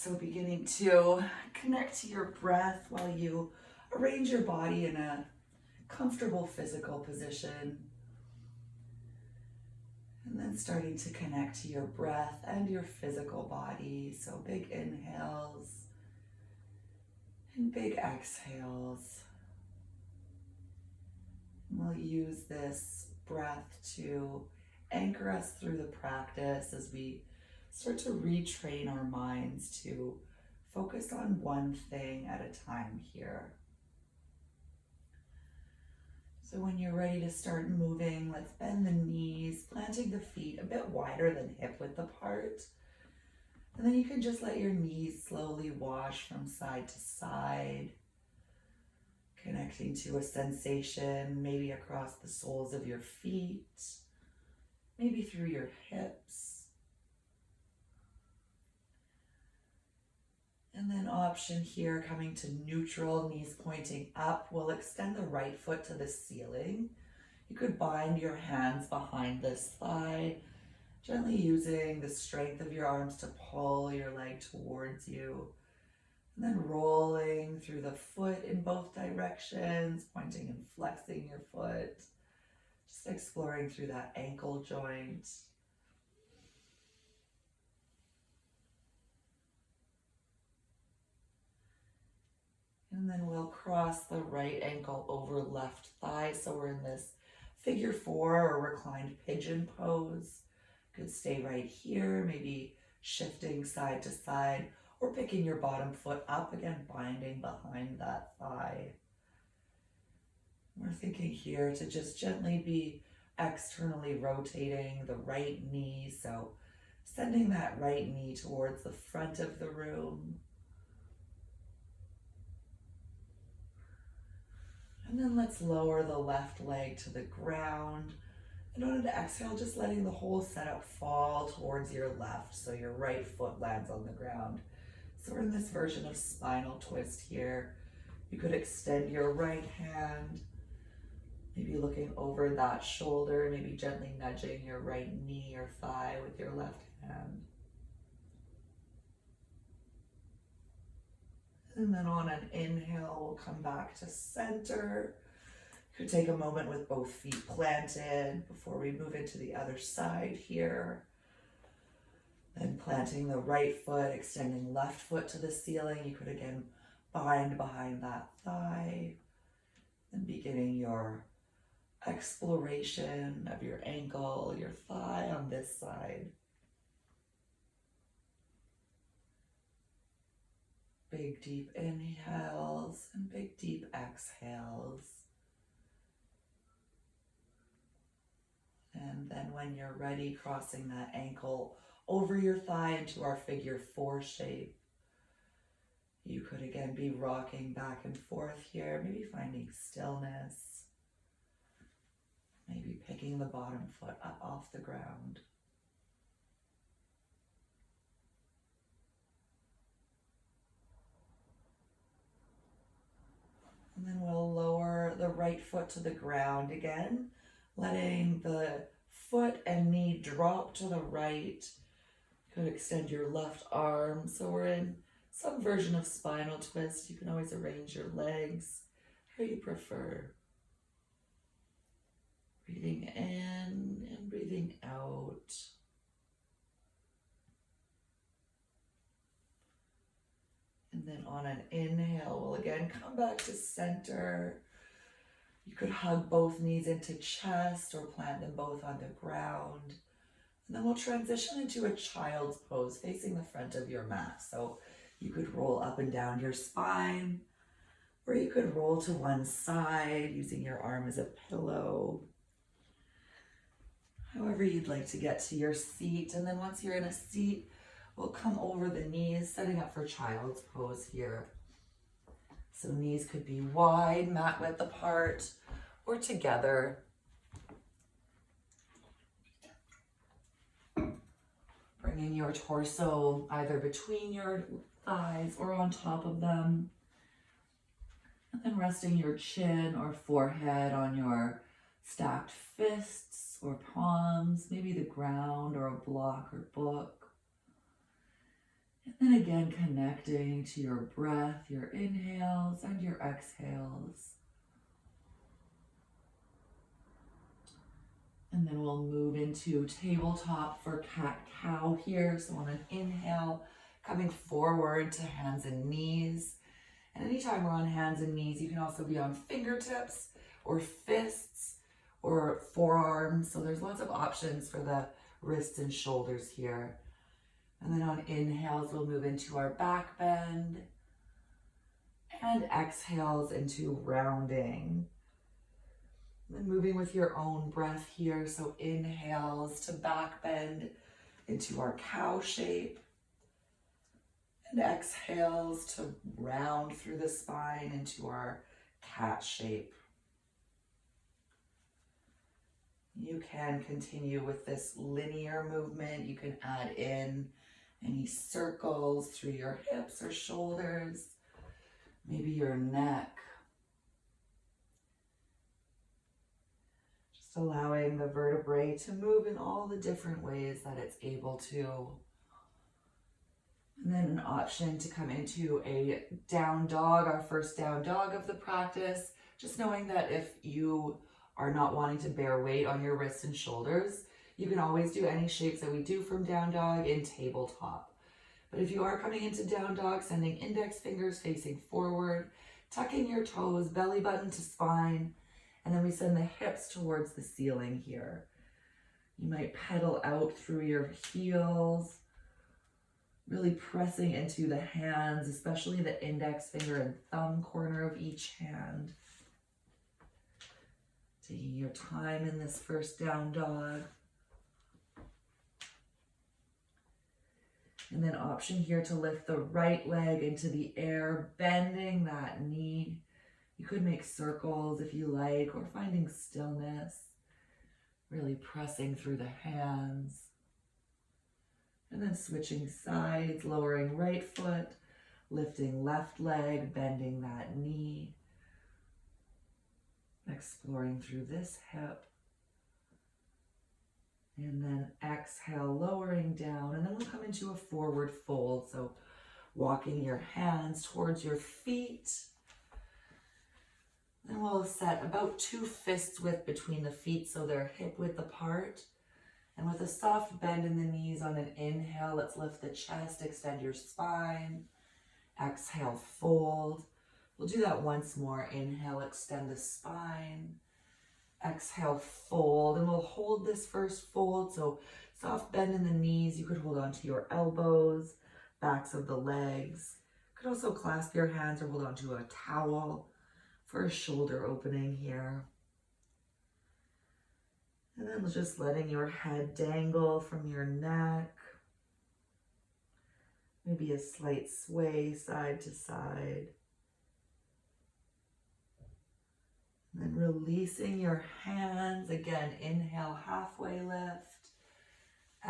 So beginning to connect to your breath while you arrange your body in a comfortable physical position. And then starting to connect to your breath and your physical body. So big inhales and big exhales. And we'll use this breath to anchor us through the practice as we start to retrain our minds to focus on one thing at a time here. So when you're ready to start moving, let's bend the knees, planting the feet a bit wider than hip width apart. And then you can just let your knees slowly wash from side to side, connecting to a sensation maybe across the soles of your feet, maybe through your hips. And then option here, coming to neutral, knees pointing up. We'll extend the right foot to the ceiling. You could bind your hands behind this thigh, gently using the strength of your arms to pull your leg towards you. And then rolling through the foot in both directions, pointing and flexing your foot. Just exploring through that ankle joint. And then we'll cross the right ankle over left thigh. So we're in this figure 4 or reclined pigeon pose. Could stay right here, maybe shifting side to side or picking your bottom foot up, again, binding behind that thigh. We're thinking here to just gently be externally rotating the right knee. So sending that right knee towards the front of the room. And then let's lower the left leg to the ground. And on an exhale, just letting the whole setup fall towards your left so your right foot lands on the ground. So we're in this version of spinal twist here. You could extend your right hand, maybe looking over that shoulder, maybe gently nudging your right knee or thigh with your left hand. And then on an inhale, we'll come back to center. You could take a moment with both feet planted before we move into the other side here. Then planting the right foot, extending left foot to the ceiling. You could again bind behind that thigh. And beginning your exploration of your ankle, your thigh on this side. Big deep inhales and big deep exhales. And then when you're ready, crossing that ankle over your thigh into our figure 4 shape. You could again be rocking back and forth here, maybe finding stillness. Maybe picking the bottom foot up off the ground. And then we'll lower the right foot to the ground again, letting the foot and knee drop to the right. You could extend your left arm. So we're in some version of spinal twist. You can always arrange your legs how you prefer. Breathing in and breathing out. And then on an inhale, we'll again come back to center. You could hug both knees into chest or plant them both on the ground. And then we'll transition into a child's pose facing the front of your mat. So you could roll up and down your spine, or you could roll to one side using your arm as a pillow. However you'd like to get to your seat. And then once you're in a seat, we'll come over the knees, setting up for child's pose here. So knees could be wide, mat width apart, or together. Bringing your torso either between your thighs or on top of them. And then resting your chin or forehead on your stacked fists or palms, maybe the ground or a block or book. And And again, connecting to your breath, your inhales and your exhales. And then we'll move into tabletop for cat-cow here. So on an inhale, coming forward to hands and knees. And anytime we're on hands and knees, you can also be on fingertips or fists or forearms. So there's lots of options for the wrists and shoulders here. And then on inhales, we'll move into our back bend. And exhales into rounding. And then moving with your own breath here. So inhales to back bend into our cow shape. And exhales to round through the spine into our cat shape. You can continue with this linear movement. You can add in any circles through your hips or shoulders, maybe your neck. Just allowing the vertebrae to move in all the different ways that it's able to. And then an option to come into a down dog, our first down dog of the practice. Just knowing that if you are not wanting to bear weight on your wrists and shoulders, you can always do any shapes that we do from down dog in tabletop. But if you are coming into down dog, sending index fingers facing forward, tucking your toes, belly button to spine, and then we send the hips towards the ceiling here. You might pedal out through your heels, really pressing into the hands, especially the index finger and thumb corner of each hand. Taking your time in this first down dog. And then option here to lift the right leg into the air, bending that knee. You could make circles if you like, or finding stillness. Really pressing through the hands. And then switching sides, lowering right foot, lifting left leg, bending that knee. Exploring through this hip. And then exhale, lowering down. And then we'll come into a forward fold. So walking your hands towards your feet. Then we'll set about 2 fists width between the feet so they're hip width apart. And with a soft bend in the knees on an inhale, let's lift the chest, extend your spine. Exhale, fold. We'll do that once more. Inhale, extend the spine. Exhale, fold. And we'll hold this first fold. So soft bend in the knees. You could hold on to your elbows, backs of the legs. You could also clasp your hands or hold onto a towel for a shoulder opening here. And then just letting your head dangle from your neck. Maybe a slight sway side to side. And then releasing your hands. Again, inhale, halfway lift.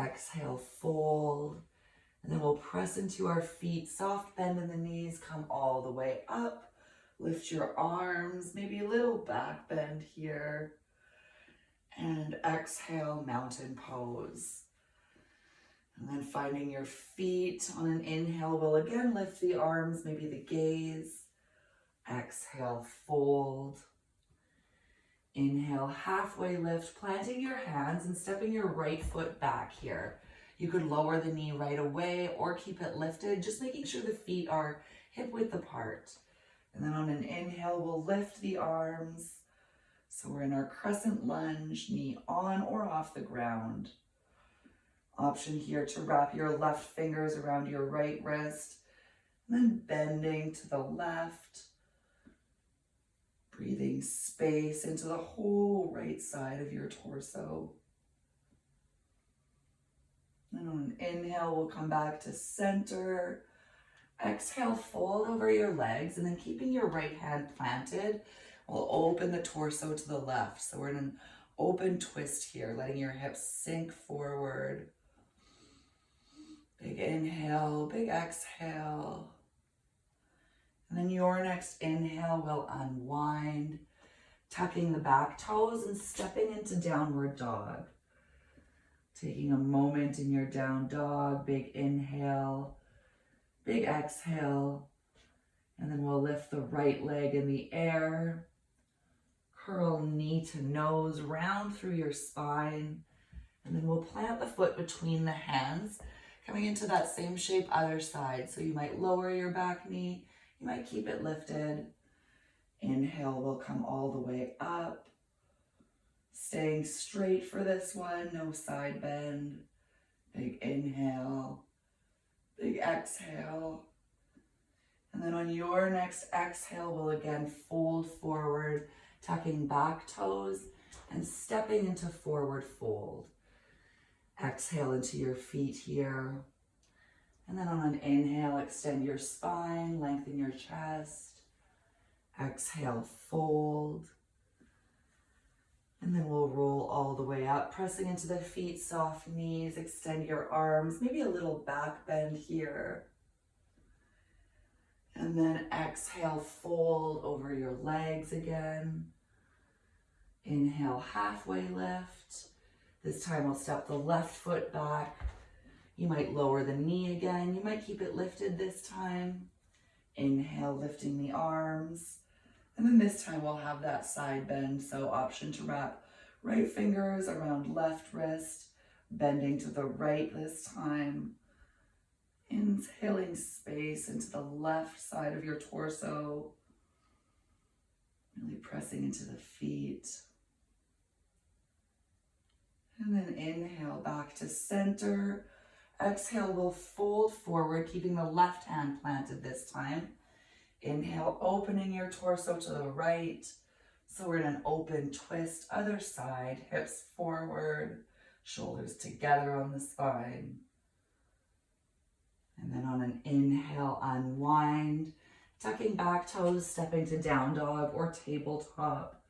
Exhale, fold. And then we'll press into our feet. Soft bend in the knees. Come all the way up. Lift your arms. Maybe a little back bend here. And exhale, mountain pose. And then finding your feet on an inhale, we'll again lift the arms, maybe the gaze. Exhale, fold. Inhale, halfway lift, planting your hands and stepping your right foot back here. You could lower the knee right away or keep it lifted, just making sure the feet are hip width apart. And then on an inhale, we'll lift the arms. So we're in our crescent lunge, knee on or off the ground. Option here to wrap your left fingers around your right wrist, and then bending to the left. Breathing space into the whole right side of your torso. And on an inhale, we'll come back to center. Exhale, fold over your legs, and then keeping your right hand planted, we'll open the torso to the left. So we're in an open twist here, letting your hips sink forward. Big inhale, big exhale. And then your next inhale will unwind, tucking the back toes and stepping into downward dog. Taking a moment in your down dog, big inhale. Big exhale. And then we'll lift the right leg in the air. Curl knee to nose, round through your spine. And then we'll plant the foot between the hands, coming into that same shape other side. So you might lower your back knee. You might keep it lifted. Inhale, we'll come all the way up. Staying straight for this one, no side bend. Big inhale, big exhale. And then on your next exhale, we'll again fold forward, tucking back toes and stepping into forward fold. Exhale into your feet here. And then on an inhale, extend your spine, lengthen your chest. Exhale, fold. And then we'll roll all the way up, pressing into the feet, soft knees, extend your arms, maybe a little back bend here. And then exhale, fold over your legs again. Inhale, halfway lift. This time we'll step the left foot back. You might lower the knee again. You might keep it lifted this time. Inhale, lifting the arms. And then this time we'll have that side bend. So option to wrap right fingers around left wrist, bending to the right this time. Inhaling space into the left side of your torso. Really pressing into the feet. And then inhale back to center. Exhale, we'll fold forward, keeping the left hand planted this time. Inhale, opening your torso to the right. So we're in an open twist, other side, hips forward, shoulders together on the spine. And then on an inhale, unwind, tucking back toes, stepping to down dog or tabletop.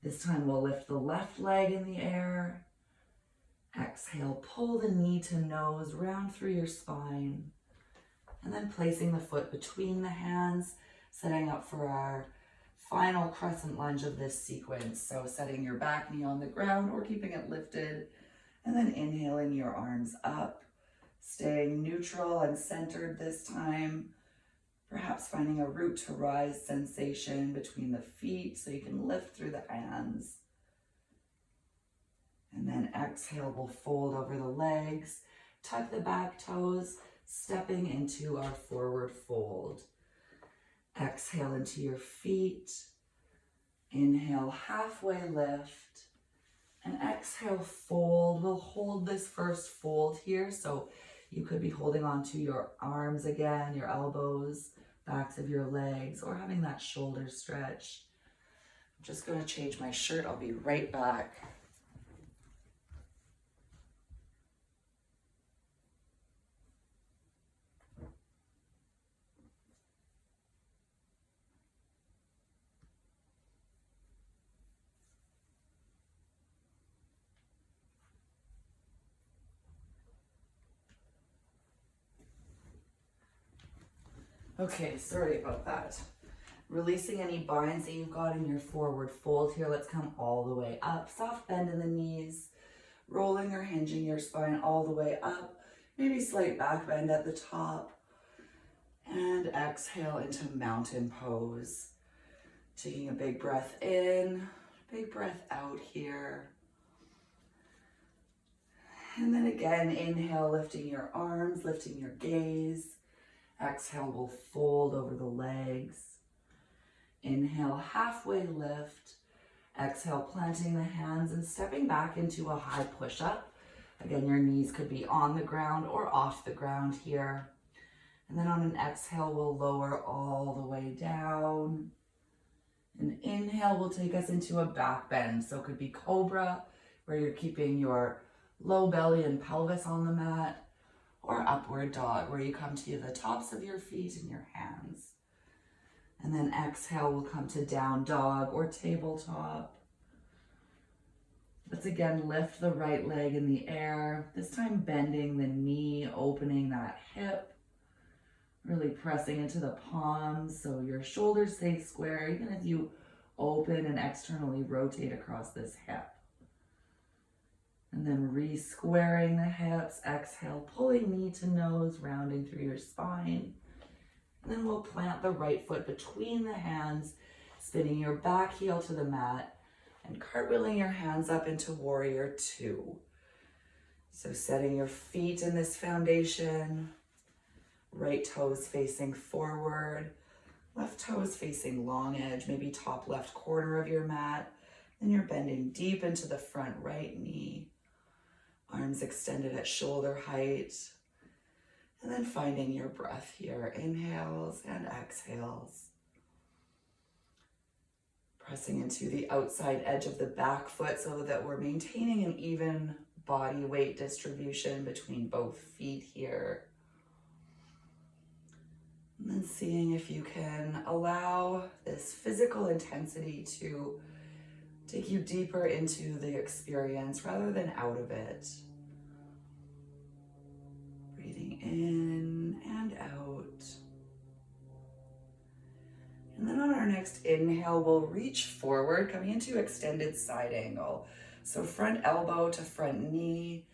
This time we'll lift the left leg in the air. Exhale, pull the knee to nose, round through your spine. And then placing the foot between the hands, setting up for our final crescent lunge of this sequence. So setting your back knee on the ground or keeping it lifted. And then inhaling your arms up, staying neutral and centered this time. Perhaps finding a root to rise sensation between the feet so you can lift through the hands. And then exhale, we'll fold over the legs, tuck the back toes, stepping into our forward fold. Exhale into your feet. Inhale, halfway lift. And exhale, fold. We'll hold this first fold here. So you could be holding onto your arms again, your elbows, backs of your legs, or having that shoulder stretch. I'm just going to change my shirt. I'll be right back. Okay, sorry about that. Releasing any binds that you've got in your forward fold here. Let's come all the way up. Soft bend in the knees, rolling or hinging your spine all the way up. Maybe slight back bend at the top. And exhale into mountain pose. Taking a big breath in, big breath out here. And then again, inhale, lifting your arms, lifting your gaze. Exhale, we'll fold over the legs. Inhale, halfway lift. Exhale, planting the hands and stepping back into a high push-up. Again, your knees could be on the ground or off the ground here. And then on an exhale, we'll lower all the way down. An inhale will take us into a back bend. So it could be cobra, where you're keeping your low belly and pelvis on the mat. Or upward dog, where you come to the tops of your feet and your hands. And then exhale, we'll come to down dog or tabletop. Let's again lift the right leg in the air, this time bending the knee, opening that hip, really pressing into the palms so your shoulders stay square, even as you open and externally rotate across this hip. And then re-squaring the hips. Exhale, pulling knee to nose, rounding through your spine. And then we'll plant the right foot between the hands, spinning your back heel to the mat and cartwheeling your hands up into warrior two. So setting your feet in this foundation, right toes facing forward, left toes facing long edge, maybe top left corner of your mat. Then you're bending deep into the front right knee, arms extended at shoulder height. And then finding your breath here, inhales and exhales. Pressing into the outside edge of the back foot so that we're maintaining an even body weight distribution between both feet here. And then seeing if you can allow this physical intensity to take you deeper into the experience rather than out of it. Breathing in and out. And then on our next inhale, we'll reach forward, coming into extended side angle. So front elbow to front knee,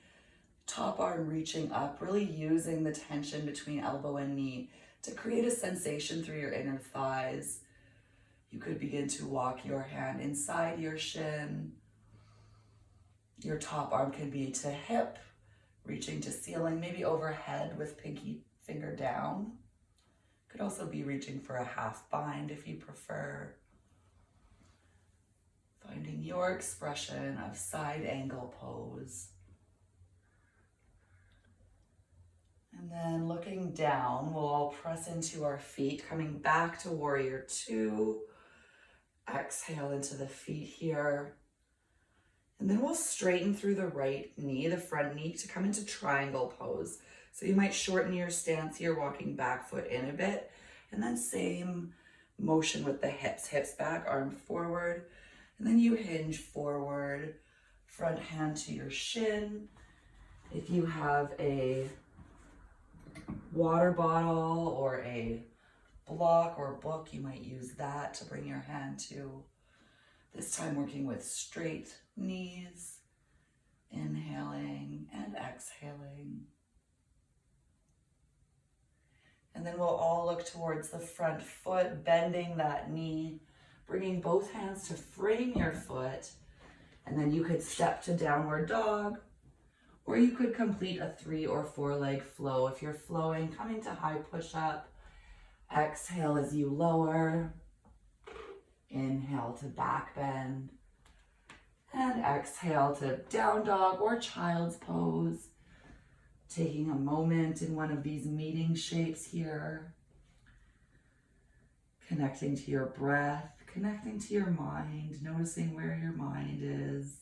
top arm reaching up, really using the tension between elbow and knee to create a sensation through your inner thighs. You could begin to walk your hand inside your shin. Your top arm can be to hip, reaching to ceiling, maybe overhead with pinky finger down. Could also be reaching for a half bind if you prefer. Finding your expression of side angle pose. And then looking down, we'll all press into our feet, coming back to warrior two. Exhale into the feet here. And then we'll straighten through the right knee, the front knee, to come into triangle pose. So you might shorten your stance here, walking back foot in a bit. And then same motion with the hips. Hips back, arm forward. And then you hinge forward, front hand to your shin. If you have a water bottle or a block or book, you might use that to bring your hand to. This time working with straight knees, inhaling and exhaling. And then we'll all look towards the front foot, bending that knee, bringing both hands to frame your foot. And then you could step to downward dog, or you could complete a 3 or 4 leg flow. If you're flowing, coming to high push-up, exhale as you lower, inhale to back bend, and exhale to down dog or child's pose. Taking a moment in one of these meeting shapes here. Connecting to your breath, connecting to your mind, noticing where your mind is.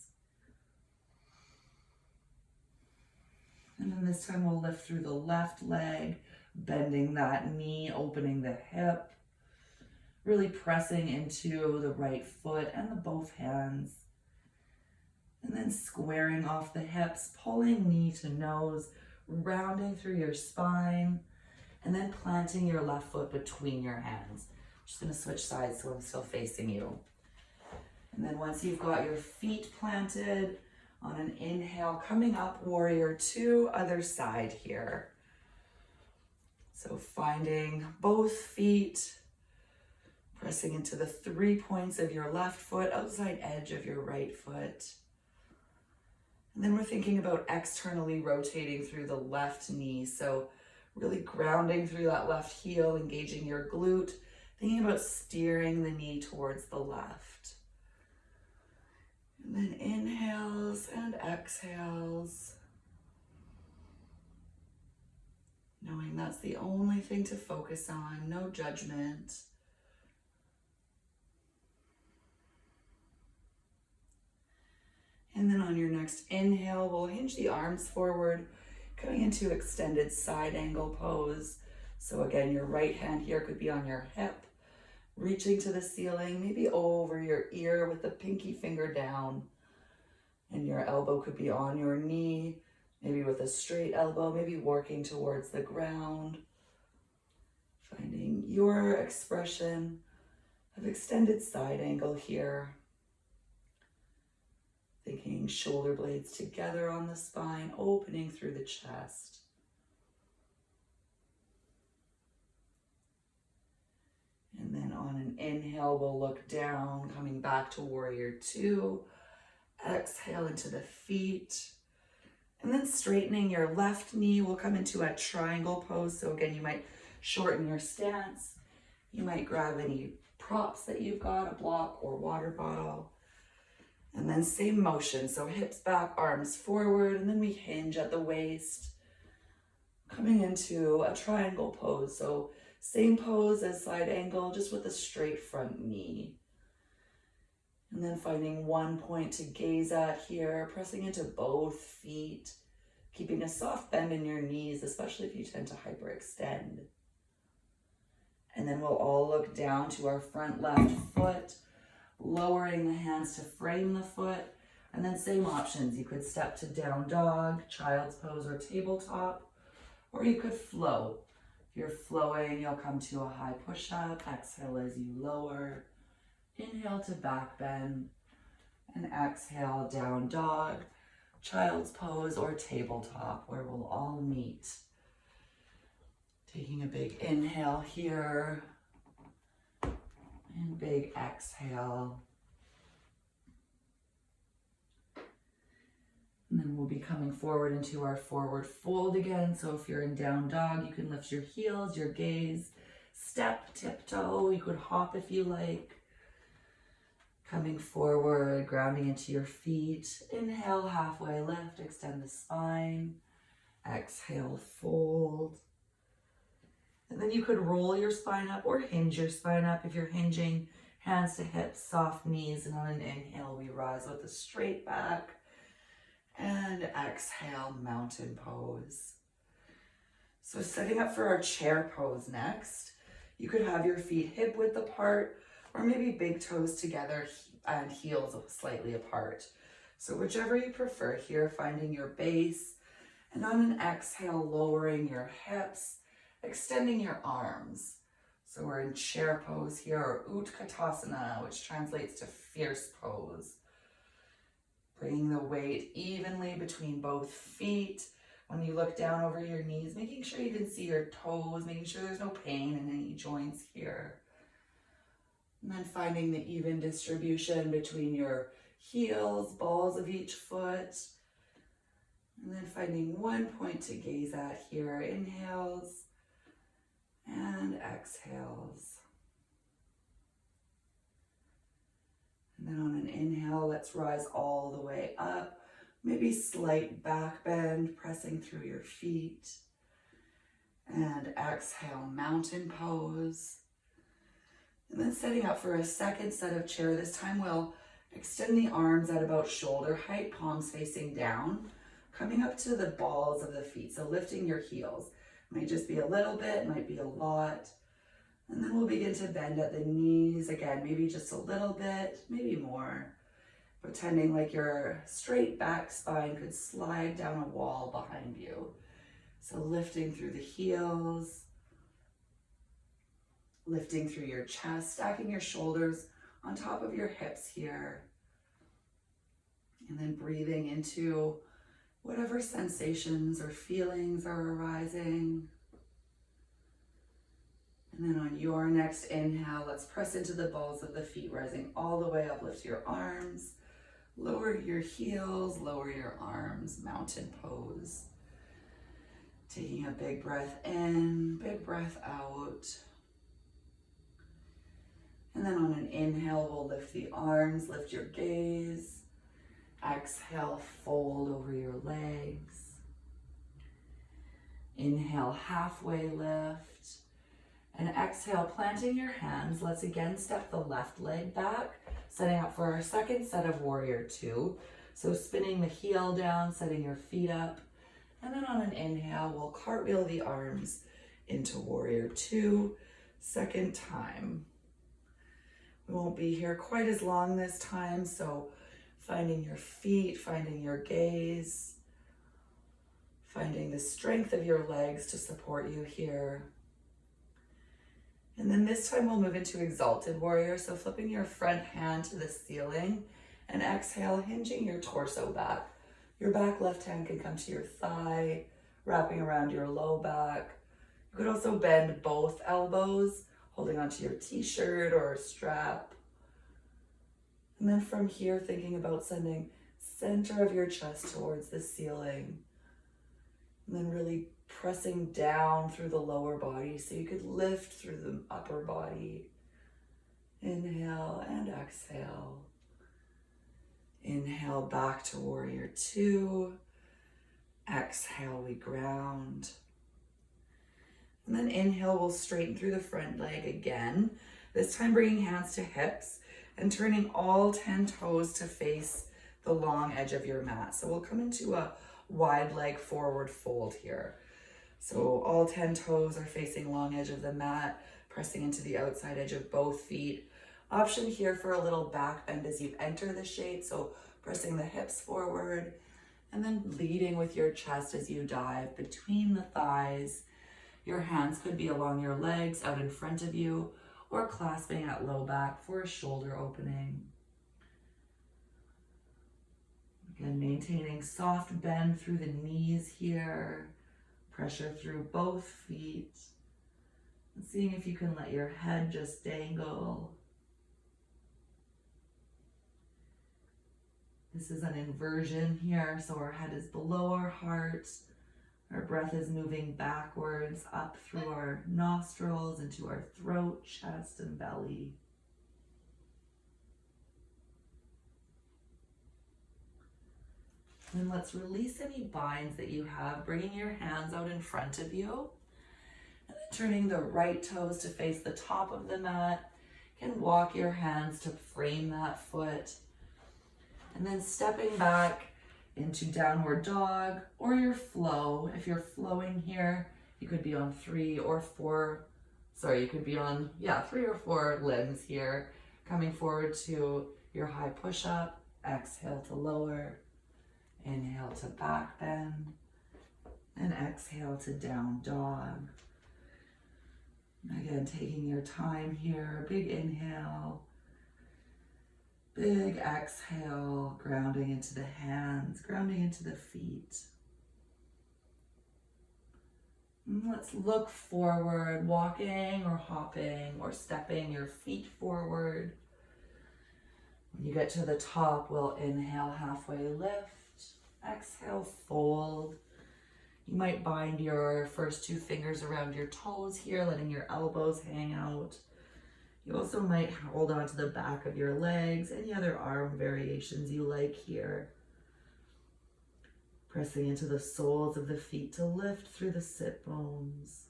And then this time we'll lift through the left leg, bending that knee, opening the hip, really pressing into the right foot and the both hands. And then squaring off the hips, pulling knee to nose, rounding through your spine, and then planting your left foot between your hands. I'm just going to switch sides so I'm still facing you. And then once you've got your feet planted, on an inhale, coming up, warrior two, other side here. So finding both feet, pressing into the 3 points of your left foot, outside edge of your right foot. And then we're thinking about externally rotating through the left knee. So really grounding through that left heel, engaging your glute, thinking about steering the knee towards the left. And then inhales and exhales. Knowing that's the only thing to focus on, no judgment. And then on your next inhale, we'll hinge the arms forward, coming into extended side angle pose. So again, your right hand here could be on your hip, reaching to the ceiling, maybe over your ear with the pinky finger down. And your elbow could be on your knee, maybe with a straight elbow, maybe working towards the ground. Finding your expression of extended side angle here. Thinking shoulder blades together on the spine, opening through the chest. And then on an inhale, we'll look down, coming back to warrior two. Exhale into the feet. And then straightening your left knee, we'll come into a triangle pose. So again, you might shorten your stance. You might grab any props that you've got, a block or water bottle. And then same motion, so hips back, arms forward, and then we hinge at the waist, coming into a triangle pose. So same pose as side angle, just with a straight front knee. And then finding one point to gaze at here, pressing into both feet, keeping a soft bend in your knees, especially if you tend to hyperextend. And then we'll all look down to our front left foot, lowering the hands to frame the foot, and then same options. You could step to down dog, child's pose, or tabletop, or you could flow. If you're flowing, you'll come to a high push-up, exhale as you lower, inhale to back bend, and exhale down dog, child's pose, or tabletop, where we'll all meet. Taking a big inhale here, and big exhale. And then we'll be coming forward into our forward fold again. So if you're in down dog, you can lift your heels, your gaze, step, tiptoe. You could hop if you like. Coming forward, grounding into your feet. Inhale, halfway lift, extend the spine. Exhale, fold. And then you could roll your spine up or hinge your spine up. If you're hinging, hands to hips, soft knees, and on an inhale, we rise with a straight back. And exhale, mountain pose. So setting up for our chair pose next. You could have your feet hip width apart, or maybe big toes together and heels slightly apart. So whichever you prefer here, finding your base. And on an exhale, lowering your hips, extending your arms. So we're in chair pose here, or Utkatasana, which translates to fierce pose. Bringing the weight evenly between both feet. When you look down over your knees, making sure you can see your toes, making sure there's no pain in any joints here. And then finding the even distribution between your heels, balls of each foot. And then finding one point to gaze at here. Inhales and exhales. And then on an inhale, let's rise all the way up. Maybe slight back bend, pressing through your feet. And exhale, mountain pose. And then setting up for a second set of chair. This time we'll extend the arms at about shoulder height, palms facing down, coming up to the balls of the feet. So lifting your heels. Might just be a little bit, might be a lot. And then we'll begin to bend at the knees. Again, maybe just a little bit, maybe more. Pretending like your straight back spine could slide down a wall behind you. So lifting through the heels, lifting through your chest, stacking your shoulders on top of your hips here. And then breathing into whatever sensations or feelings are arising. And then on your next inhale, let's press into the balls of the feet, rising all the way up. Lift your arms, lower your heels, lower your arms, mountain pose. Taking a big breath in, big breath out. And then on an inhale, we'll lift the arms, lift your gaze. Exhale, fold over your legs. Inhale, halfway lift. And exhale, planting your hands. Let's again step the left leg back, setting up for our second set of warrior two. So spinning the heel down, setting your feet up. And then on an inhale, we'll cartwheel the arms into warrior two, second time. We won't be here quite as long this time, so finding your feet, finding your gaze, finding the strength of your legs to support you here. And then this time we'll move into exalted warrior. So flipping your front hand to the ceiling And exhale, hinging your torso back. Your back left hand can come to your thigh, wrapping around your low back. You could also bend both elbows, holding onto your t-shirt or a strap. And then from here, thinking about sending center of your chest towards the ceiling. And then really pressing down through the lower body so you could lift through the upper body. Inhale and exhale. Inhale back to warrior two. Exhale, we ground. And then inhale, we'll straighten through the front leg again. This time bringing hands to hips and turning all 10 toes to face the long edge of your mat. So we'll come into a wide leg forward fold here. So all 10 toes are facing long edge of the mat, pressing into the outside edge of both feet. Option here for a little back bend as you enter the shape. So pressing the hips forward and then leading with your chest as you dive between the thighs. Your hands could be along your legs out in front of you or clasping at low back for a shoulder opening. Again, maintaining soft bend through the knees here, pressure through both feet, and seeing if you can let your head just dangle. This is an inversion here, so our head is below our heart. Our breath is moving backwards up through our nostrils into our throat, chest, and belly. And let's release any binds that you have, bringing your hands out in front of you. And then turning the right toes to face the top of the mat. You can walk your hands to frame that foot. And then stepping back into downward dog or your flow. If you're flowing here, you could be on 3 or 4 limbs here. Coming forward to your high push-up, exhale to lower, inhale to back bend, and exhale to down dog. Again, taking your time here, big inhale, big exhale, grounding into the hands, grounding into the feet. And let's look forward, walking or hopping or stepping your feet forward. When you get to the top, we'll inhale, halfway lift, exhale, fold. You might bind your first 2 fingers around your toes here, letting your elbows hang out. You also might hold on to the back of your legs, any other arm variations you like here. Pressing into the soles of the feet to lift through the sit bones.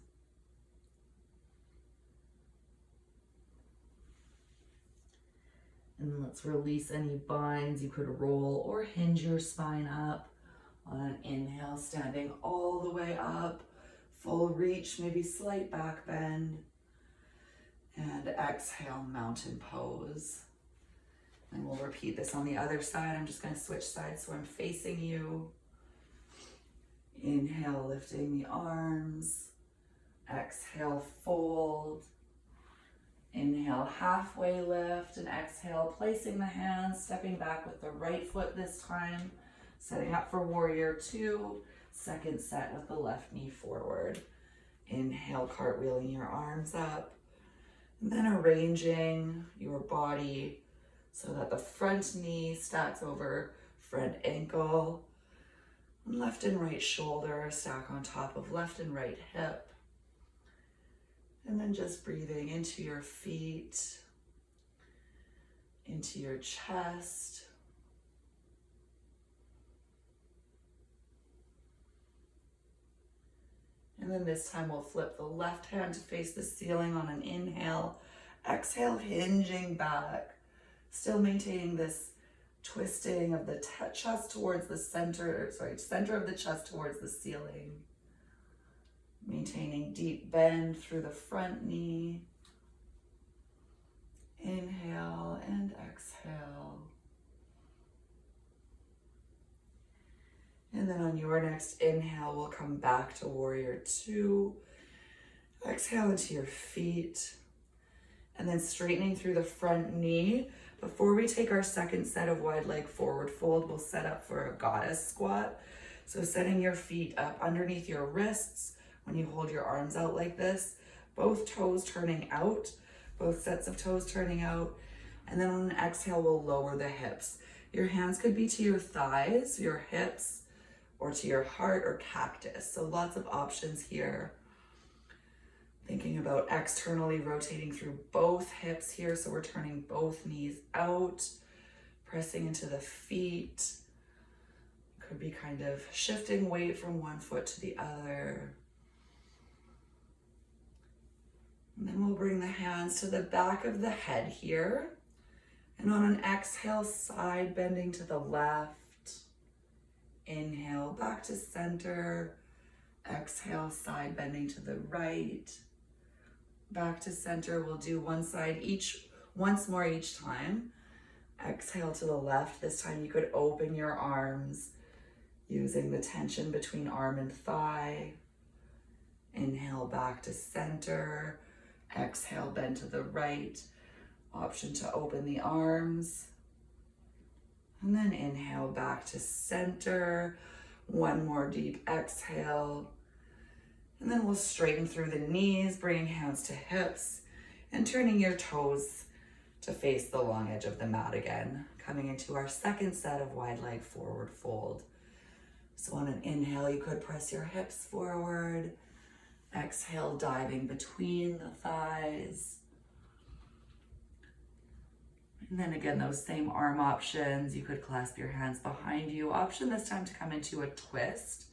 And let's release any binds. You could roll or hinge your spine up on an inhale, standing all the way up, full reach, maybe slight back bend. And exhale, mountain pose. And we'll repeat this on the other side. I'm just going to switch sides so I'm facing you. Inhale, lifting the arms. Exhale, fold. Inhale, halfway lift, and exhale, placing the hands, stepping back with the right foot this time, setting up for warrior two. Second set with the left knee forward. Inhale, cartwheeling your arms up. And then arranging your body so that the front knee stacks over front ankle. And left and right shoulder stack on top of left and right hip. And then just breathing into your feet, into your chest. And then this time we'll flip the left hand to face the ceiling on an inhale. Exhale, hinging back. Still maintaining this twisting of the chest towards the center of the chest towards the ceiling. Maintaining deep bend through the front knee. Inhale and exhale. And then on your next inhale, we'll come back to warrior two. Exhale into your feet. And then straightening through the front knee, Before we take our second set of wide leg forward fold, we'll set up for a goddess squat. So setting your feet up underneath your wrists when you hold your arms out like this, both toes turning out, both sets of toes turning out. And then on an exhale, we'll lower the hips. Your hands could be to your thighs, your hips, or to your heart or cactus. So lots of options here. Thinking about externally rotating through both hips here. So we're turning both knees out, pressing into the feet. Could be kind of shifting weight from one foot to the other. And then we'll bring the hands to the back of the head here. And on an exhale, side bending to the left. Inhale, back to center. Exhale, side bending to the right. Back to center. We'll do one side once more each time. Exhale to the left. This time you could open your arms using the tension between arm and thigh. Inhale, back to center. Exhale, bend to the right. Option to open the arms. And then inhale, back to center. One more deep exhale. And then we'll straighten through the knees, bringing hands to hips and turning your toes to face the long edge of the mat again. Coming into our second set of wide leg forward fold. So on an inhale, you could press your hips forward. Exhale, diving between the thighs. And then again, those same arm options. You could clasp your hands behind you. Option this time to come into a twist.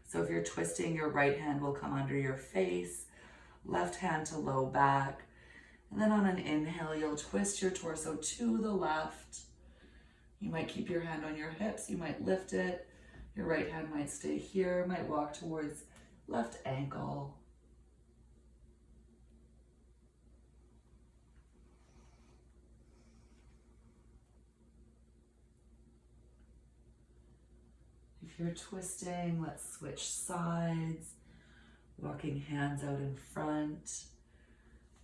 So if you're twisting, your right hand will come under your face, left hand to low back. And then on an inhale, you'll twist your torso to the left. You might keep your hand on your hips. You might lift it. Your right hand might stay here, might walk towards left ankle. If you're twisting, let's switch sides. Walking hands out in front.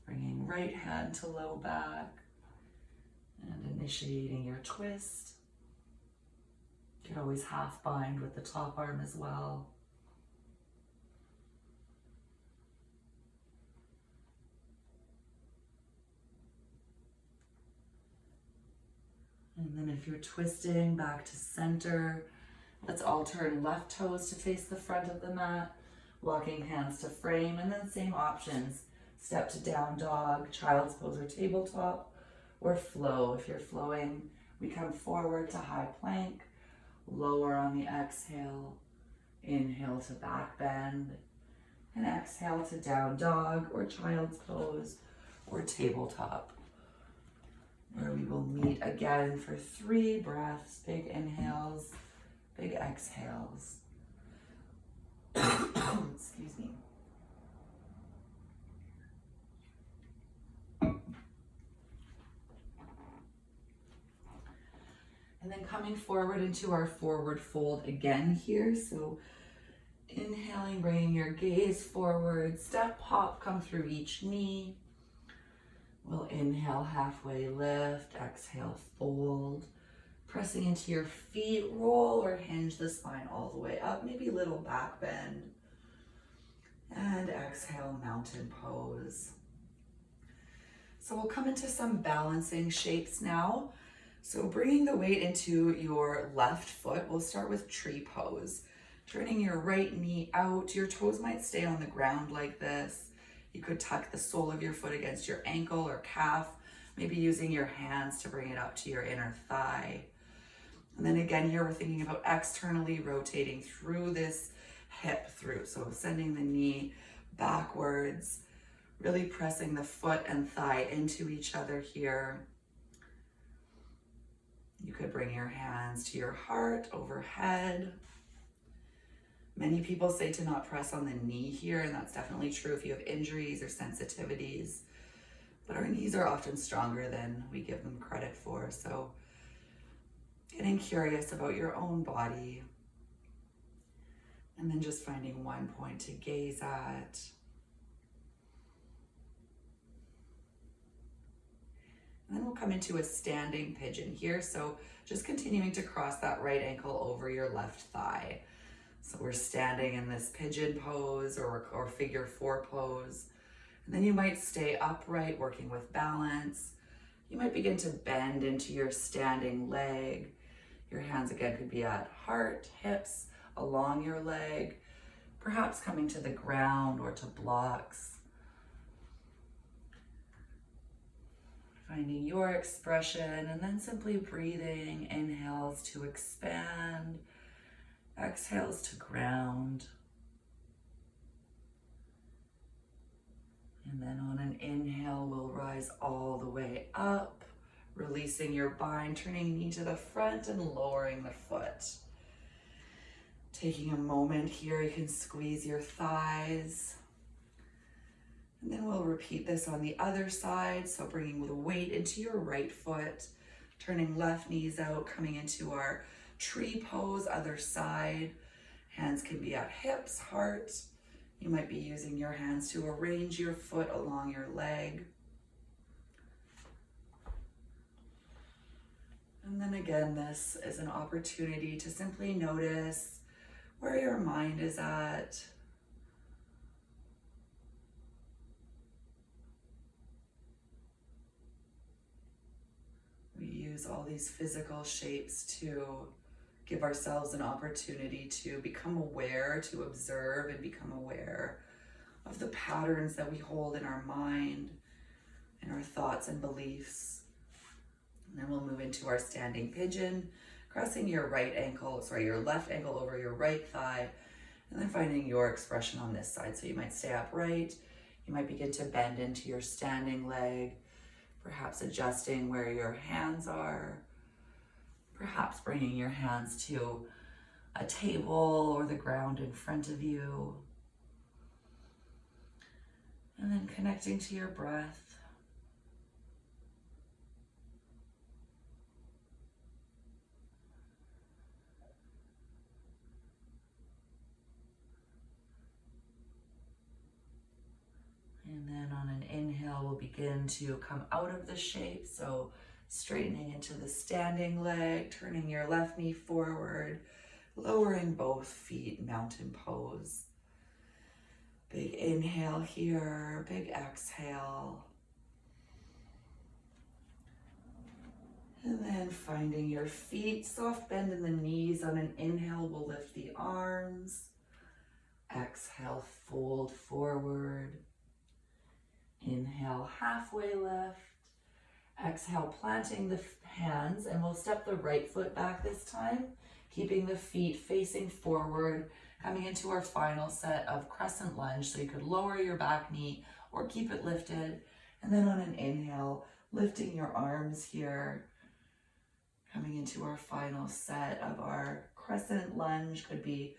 Bringing right hand to low back. And initiating your twist. You could always half bind with the top arm as well. And then if you're twisting back to center, let's all turn left toes to face the front of the mat, walking hands to frame, and then same options. Step to down dog, child's pose or tabletop, or flow. If you're flowing, we come forward to high plank, lower on the exhale, inhale to back bend, and exhale to down dog or child's pose or tabletop, where we will meet again for 3 breaths, big inhales, big exhales. Excuse me. And then coming forward into our forward fold again here. So inhaling, bringing your gaze forward, step, hop, come through each knee. We'll inhale, halfway lift, exhale, fold. Pressing into your feet, roll or hinge the spine all the way up, maybe a little back bend. And exhale, mountain pose. So we'll come into some balancing shapes now. So bringing the weight into your left foot, we'll start with tree pose. Turning your right knee out, your toes might stay on the ground like this. You could tuck the sole of your foot against your ankle or calf, maybe using your hands to bring it up to your inner thigh. And then again, here we're thinking about externally rotating through this hip through. So sending the knee backwards, really pressing the foot and thigh into each other here. You could bring your hands to your heart overhead. Many people say to not press on the knee here, and that's definitely true if you have injuries or sensitivities. But our knees are often stronger than we give them credit for. So getting curious about your own body. And then just finding one point to gaze at. And then we'll come into a standing pigeon here. So just continuing to cross that right ankle over your left thigh. So we're standing in this pigeon pose or figure 4 pose. And then you might stay upright, working with balance. You might begin to bend into your standing leg. Your hands again could be at heart, hips, along your leg, perhaps coming to the ground or to blocks. Finding your expression and then simply breathing, inhales to expand, exhales to ground. And then on an inhale, we'll rise all the way up, releasing your bind, turning knee to the front and lowering the foot. Taking a moment here, you can squeeze your thighs. And then we'll repeat this on the other side. So bringing the weight into your right foot, turning left knees out, coming into our tree pose, other side. Hands can be at hips, heart. You might be using your hands to arrange your foot along your leg. And then again, this is an opportunity to simply notice where your mind is at. We use all these physical shapes to give ourselves an opportunity to become aware, to observe and become aware of the patterns that we hold in our mind, in our thoughts and beliefs. And then we'll move into our standing pigeon, crossing your your left ankle over your right thigh, and then finding your expression on this side. So you might stay upright, you might begin to bend into your standing leg, perhaps adjusting where your hands are, perhaps bringing your hands to a table or the ground in front of you. And then connecting to your breath. And then on an inhale, we'll begin to come out of the shape. So straightening into the standing leg, turning your left knee forward, lowering both feet, mountain pose. Big inhale here, big exhale. And then finding your feet, soft bend in the knees. On an inhale, we'll lift the arms. Exhale, fold forward. Inhale, halfway lift. Exhale, planting the hands, and we'll step the right foot back this time, keeping the feet facing forward, coming into our final set of crescent lunge. So you could lower your back knee or keep it lifted. And then on an inhale, lifting your arms here, coming into our final set of our crescent lunge. Could be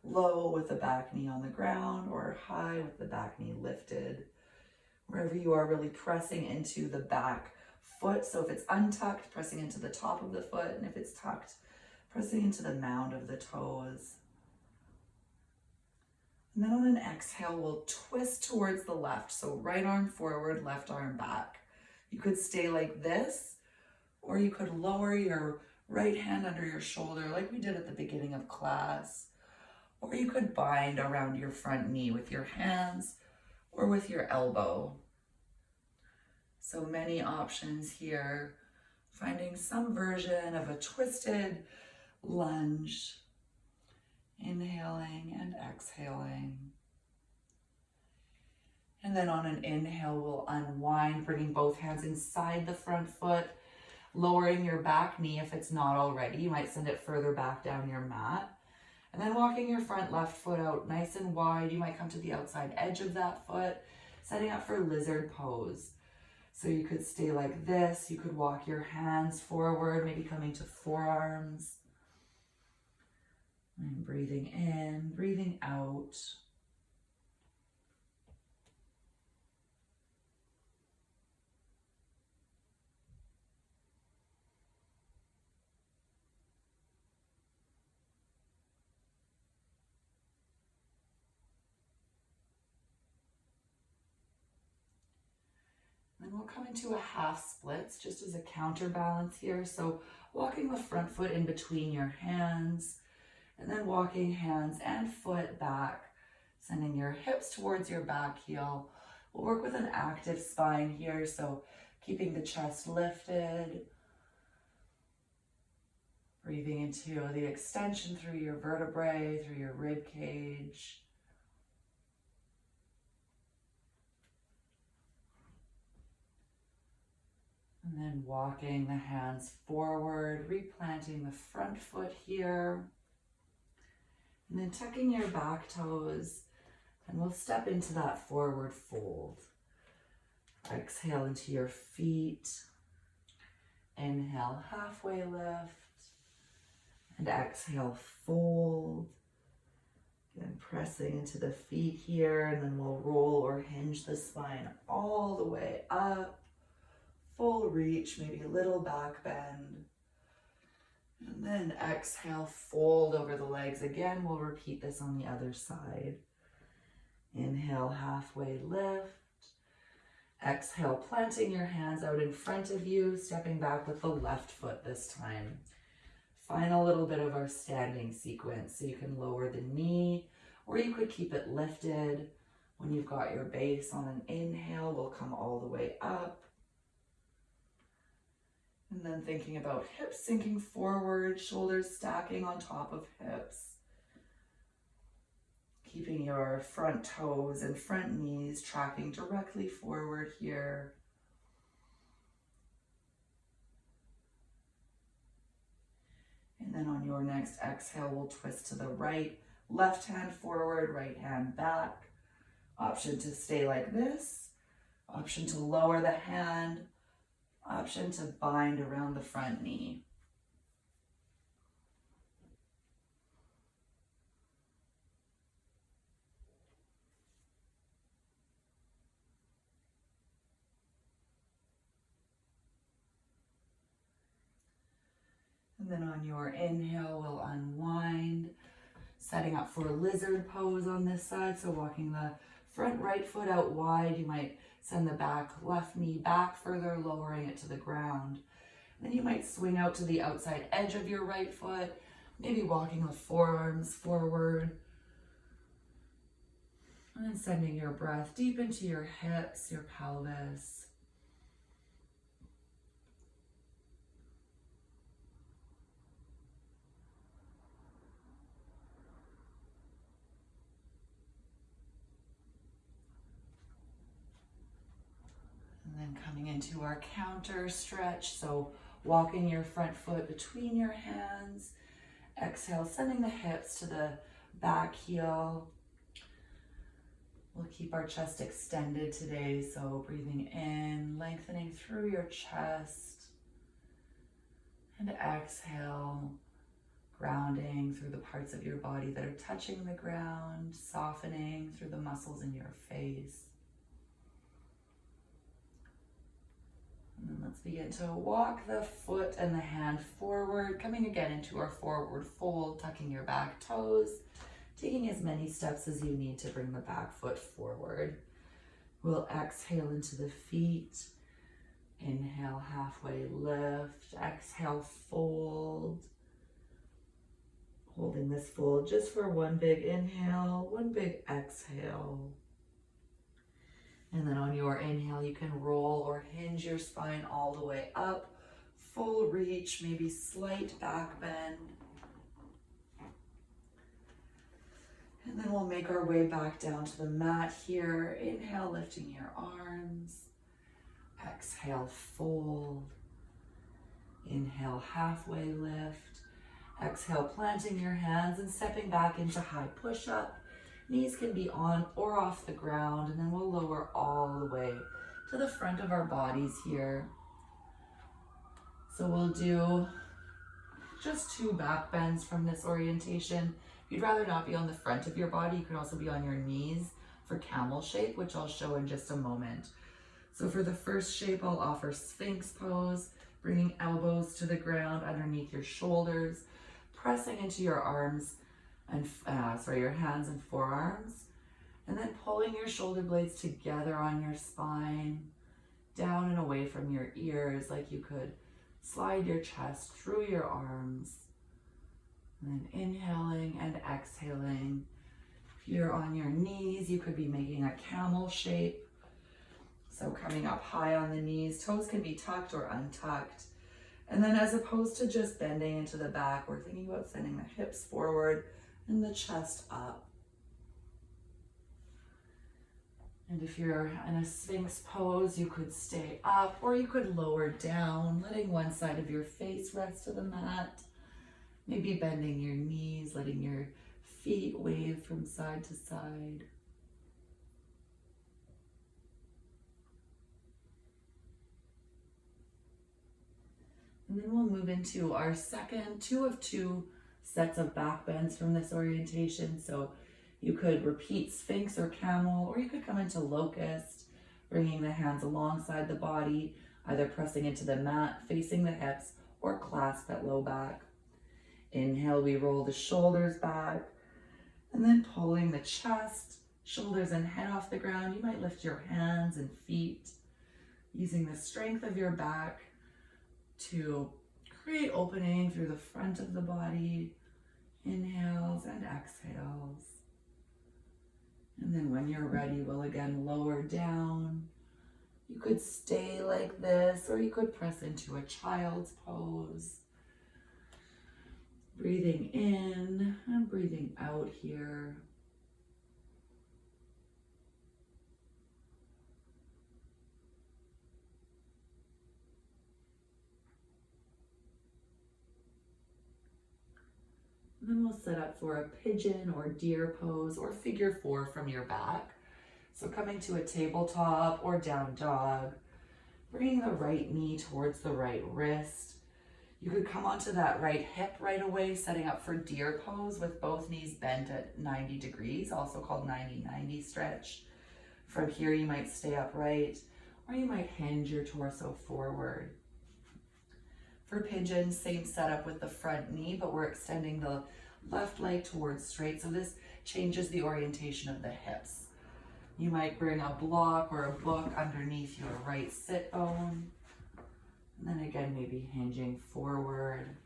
low with the back knee on the ground or high with the back knee lifted. Wherever you are, really pressing into the back foot. So if it's untucked, pressing into the top of the foot, and if it's tucked, pressing into the mound of the toes. And then on an exhale, we'll twist towards the left. So right arm forward, left arm back. You could stay like this, or you could lower your right hand under your shoulder like we did at the beginning of class. Or you could bind around your front knee with your hands or with your elbow. So many options here. Finding some version of a twisted lunge. Inhaling and exhaling. And then on an inhale, we'll unwind, bringing both hands inside the front foot, lowering your back knee if it's not already. You might send it further back down your mat. And then walking your front left foot out nice and wide. You might come to the outside edge of that foot, setting up for lizard pose. So you could stay like this. You could walk your hands forward, maybe coming to forearms. And breathing in, breathing out. Then we'll come into a half splits just as a counterbalance here. So walking the front foot in between your hands, and then walking hands and foot back, sending your hips towards your back heel. We'll work with an active spine here, so keeping the chest lifted, breathing into the extension through your vertebrae, through your rib cage. And then walking the hands forward, replanting the front foot here. And then tucking your back toes, and we'll step into that forward fold. Exhale into your feet. Inhale, halfway lift. And exhale, fold. Again, pressing into the feet here, and then we'll roll or hinge the spine all the way up. Full reach, maybe a little back bend. And then exhale, fold over the legs. Again, we'll repeat this on the other side. Inhale, halfway lift. Exhale, planting your hands out in front of you, stepping back with the left foot this time. Final little bit of our standing sequence. So you can lower the knee, or you could keep it lifted. When you've got your base on an inhale, we'll come all the way up. And then thinking about hips sinking forward, shoulders stacking on top of hips. Keeping your front toes and front knees tracking directly forward here. And then on your next exhale, we'll twist to the right, left hand forward, right hand back. Option to stay like this. Option to lower the hand. Option to bind around the front knee. And then on your inhale, we'll unwind, setting up for lizard pose on this side. So walking the front right foot out wide, you might send the back left knee back further, lowering it to the ground. Then you might swing out to the outside edge of your right foot, maybe walking the forearms forward. And then sending your breath deep into your hips, your pelvis. And then coming into our counter stretch. So walking your front foot between your hands. Exhale, sending the hips to the back heel. We'll keep our chest extended today. So breathing in, lengthening through your chest. And exhale, grounding through the parts of your body that are touching the ground, softening through the muscles in your face. And then let's begin to walk the foot and the hand forward, coming again into our forward fold, tucking your back toes, taking as many steps as you need to bring the back foot forward. We'll exhale into the feet. Inhale, halfway lift. Exhale, fold. Holding this fold just for one big inhale, one big exhale. And then on your inhale, you can roll or hinge your spine all the way up. Full reach, maybe slight back bend. And then we'll make our way back down to the mat here. Inhale, lifting your arms. Exhale, fold. Inhale, halfway lift. Exhale, planting your hands and stepping back into high push-up. Knees can be on or off the ground, and then we'll lower all the way to the front of our bodies here. So we'll do just 2 back bends from this orientation. If you'd rather not be on the front of your body, you can also be on your knees for camel shape, which I'll show in just a moment. So for the first shape, I'll offer Sphinx pose, bringing elbows to the ground underneath your shoulders, pressing into your arms and your hands and forearms, and then pulling your shoulder blades together on your spine, down and away from your ears, like you could slide your chest through your arms. And then inhaling and exhaling. If you're on your knees, you could be making a camel shape. So coming up high on the knees, toes can be tucked or untucked. And then as opposed to just bending into the back, we're thinking about sending the hips forward and the chest up. And if you're in a Sphinx pose, you could stay up or you could lower down, letting one side of your face rest to the mat. Maybe bending your knees, letting your feet wave from side to side. And then we'll move into our second 2 of 2 sets of back bends from this orientation. So you could repeat Sphinx or Camel, or you could come into Locust, bringing the hands alongside the body, either pressing into the mat, facing the hips, or clasp at low back. Inhale, we roll the shoulders back, and then pulling the chest, shoulders and head off the ground. You might lift your hands and feet, using the strength of your back to create opening through the front of the body. Inhales and exhales. And then when you're ready, we'll again lower down. You could stay like this, or you could press into a child's pose. Breathing in and breathing out here. And then we'll set up for a pigeon or deer pose or figure 4 from your back. So coming to a tabletop or down dog, bringing the right knee towards the right wrist. You could come onto that right hip right away, setting up for deer pose with both knees bent at 90 degrees, also called 90-90 stretch. From here, you might stay upright, or you might hinge your torso forward. For pigeon, same setup with the front knee, but we're extending the left leg towards straight, so this changes the orientation of the hips. You might bring a block or a book underneath your right sit bone. And then again, maybe hinging forward.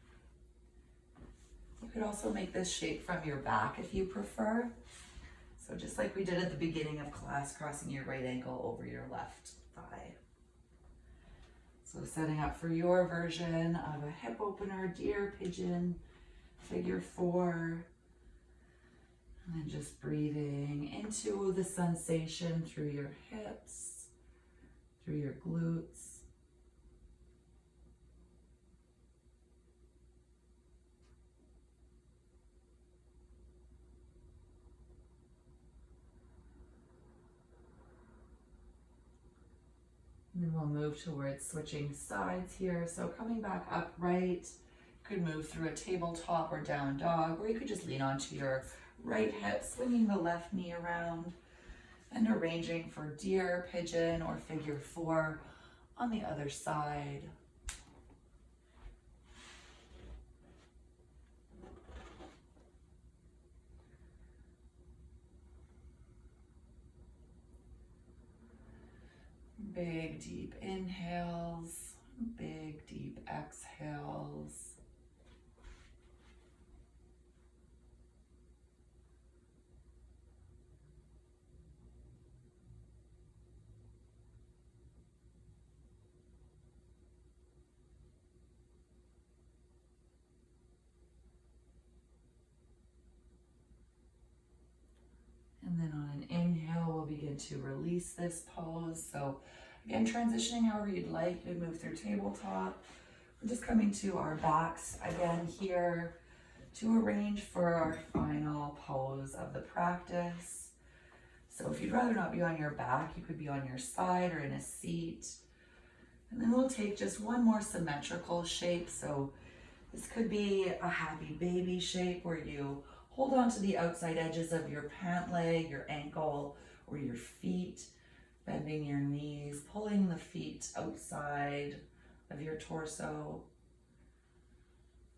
You could also make this shape from your back if you prefer. So just like we did at the beginning of class, crossing your right ankle over your left thigh. So setting up for your version of a hip opener, deer, pigeon, figure 4. And then just breathing into the sensation through your hips, through your glutes. And then we'll move towards switching sides here. So coming back upright, you could move through a tabletop or down dog, or you could just lean onto your right hip, swinging the left knee around and arranging for deer, pigeon, or figure 4 on the other side. Big, deep inhales, big, deep exhales. And then on an inhale, we'll begin to release this pose. So again, transitioning however you'd like. You can move through tabletop. We're just coming to our backs again here to arrange for our final pose of the practice. So if you'd rather not be on your back, you could be on your side or in a seat. And then we'll take just one more symmetrical shape. So this could be a happy baby shape where you hold on to the outside edges of your pant leg, your ankle, or your feet, bending your knees, pulling the feet outside of your torso.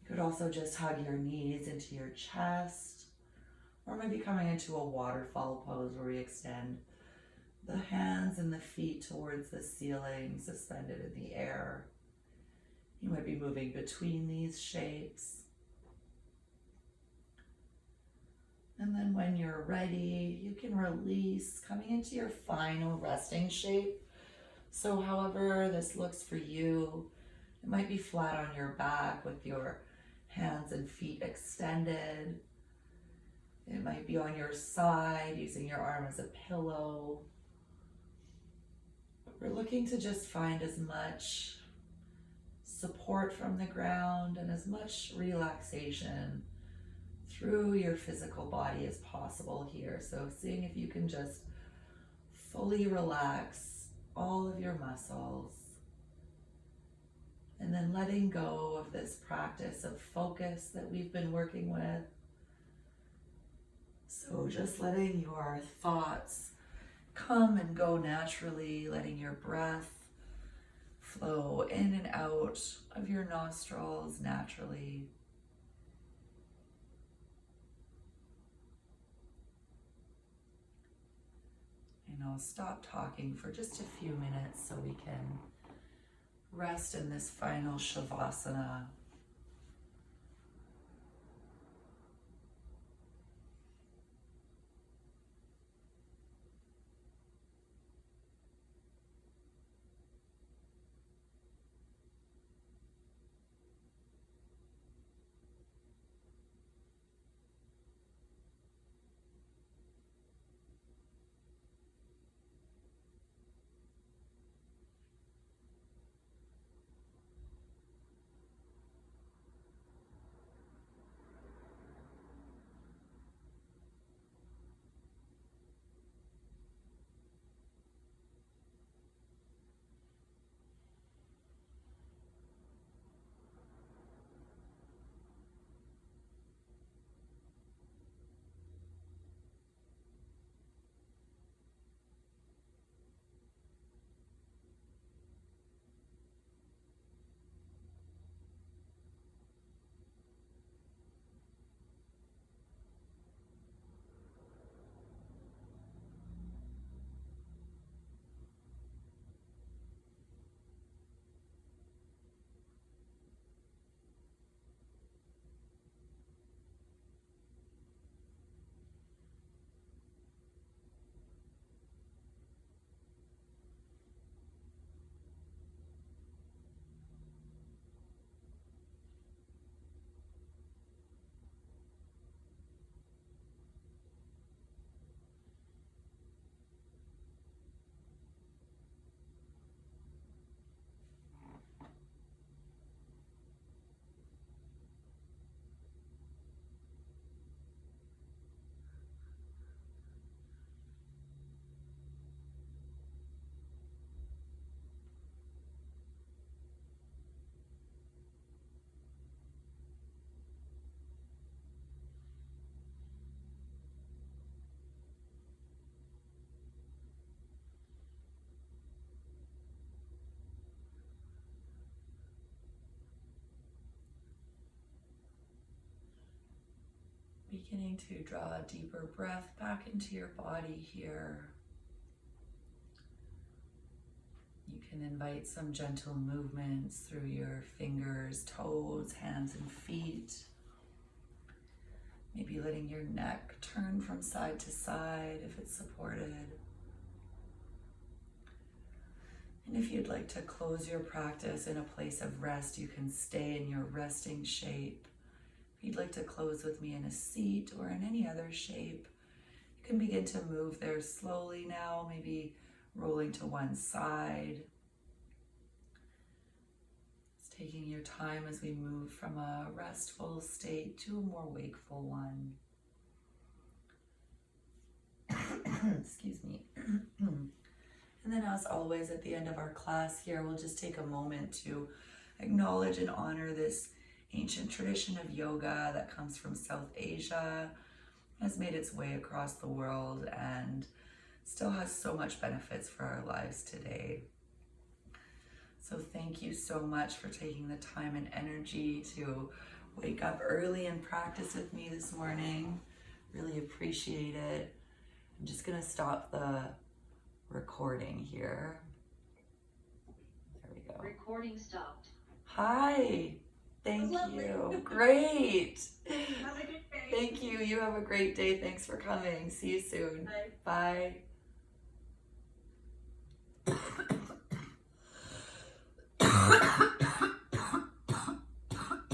You could also just hug your knees into your chest, or maybe coming into a waterfall pose where we extend the hands and the feet towards the ceiling, suspended in the air. You might be moving between these shapes. And then when you're ready, you can release, coming into your final resting shape. So however this looks for you, it might be flat on your back with your hands and feet extended. It might be on your side, using your arm as a pillow. We're looking to just find as much support from the ground and as much relaxation through your physical body as possible here. So seeing if you can just fully relax all of your muscles, and then letting go of this practice of focus that we've been working with. So just letting your thoughts come and go naturally, letting your breath flow in and out of your nostrils naturally. And I'll stop talking for just a few minutes so we can rest in this final Shavasana. Beginning to draw a deeper breath back into your body here. You can invite some gentle movements through your fingers, toes, hands, and feet. Maybe letting your neck turn from side to side if it's supported. And if you'd like to close your practice in a place of rest, you can stay in your resting shape. If you'd like to close with me in a seat or in any other shape, you can begin to move there slowly now, maybe rolling to one side. Just taking your time as we move from a restful state to a more wakeful one. Excuse me. And then as always at the end of our class here, we'll just take a moment to acknowledge and honor this ancient tradition of yoga that comes from South Asia, has made its way across the world, and still has so much benefits for our lives today. So thank you so much for taking the time and energy to wake up early and practice with me this morning. Really appreciate it. I'm just gonna stop the recording here. There we go. Recording stopped. Hi. Thank you. Great. Have a good day. Thank you. You have a great day. Thanks for coming. See you soon. Bye. Bye.